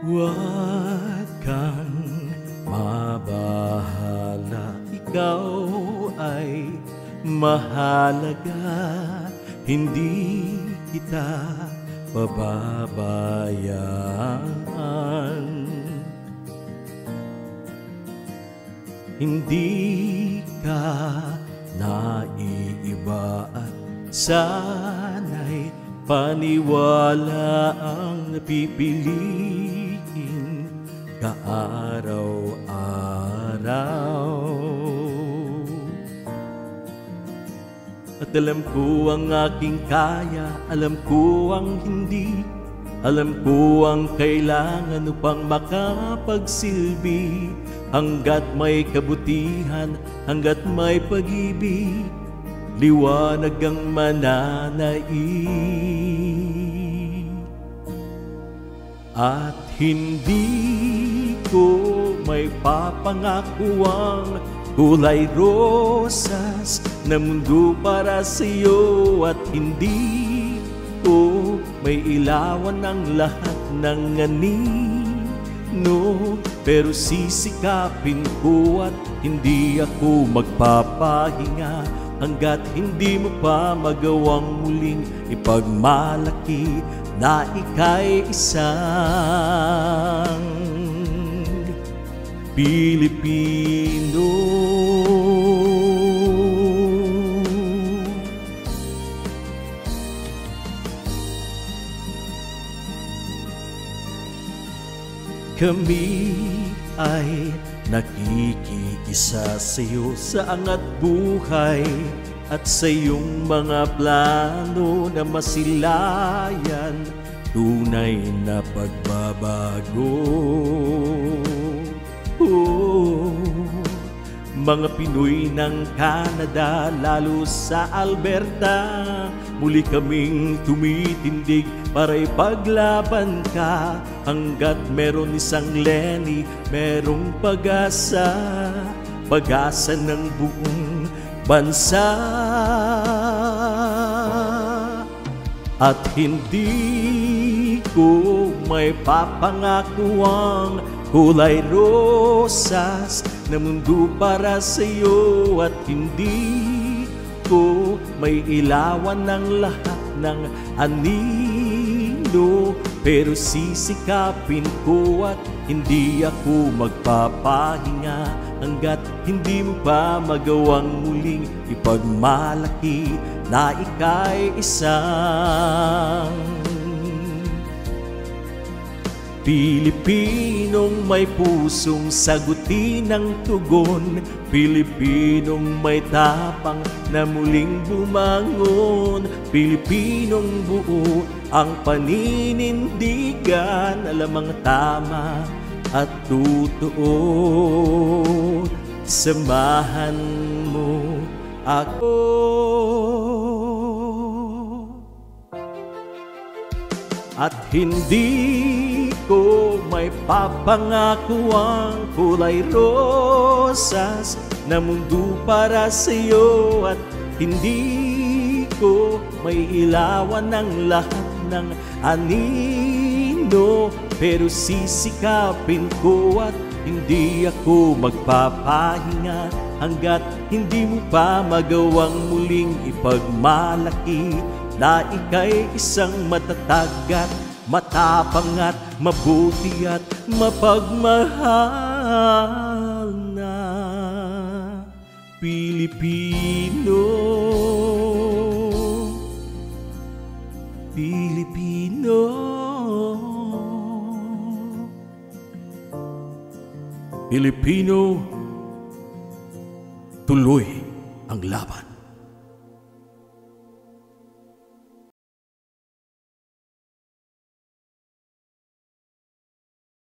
Huwag kang mabahala, ikaw ay mahalaga, hindi kita pababayaan. Hindi ka naiiba at sana'y paniwala ang pipiliin ka araw-araw. At alam ko ang aking kaya, alam ko ang hindi, alam ko ang kailangan upang makapagsilbi. Hanggat may kabutihan, hanggat may pag-ibig, liwanag ang mananaig. At hindi ko may papangakuang kulay rosas na mundo para sa'yo, at hindi ko may ilawan ang lahat ng anino, pero sisikapin ko at hindi ako magpapahinga hanggat hindi mo pa magawang muling ipagmalaki na ika'y isang Pilipino. Kami ay nakikiisa sa'yo sa angat buhay at sa iyong mga plano na masilayan tunay na pagbabago. Mga Pinoy ng Canada, lalo sa Alberta, muli kaming tumitindig para ipaglaban ka. Hanggat meron isang Lenny, merong pag-asa, pag-asa ng buong bansa. At hindi ko may papangakuang kulay rosas na mundo para sa'yo, at hindi ko may ilawan ng lahat ng anino, pero sisikapin ko at hindi ako magpapahinga hanggat hindi mo pa magawang muling ipagmalaki na ika'y isang Pilipinong may pusong sagutin ang tugon, Pilipinong may tapang na muling bumangon, Pilipinong buo ang paninindigan, alam ang tama at totoo. Samahan mo ako. At hindi ko may papangako ang kulay rosas na mundo para sa'yo, at hindi ko may ilawan ng lahat ng anino, pero sisikapin ko at hindi ako magpapahinga hanggat hindi mo pa magawang muling ipagmalaki na ika'y isang matatag at matapang at mabuti at mapagmahal na Pilipino. Pilipino. Pilipino, tuloy ang laban.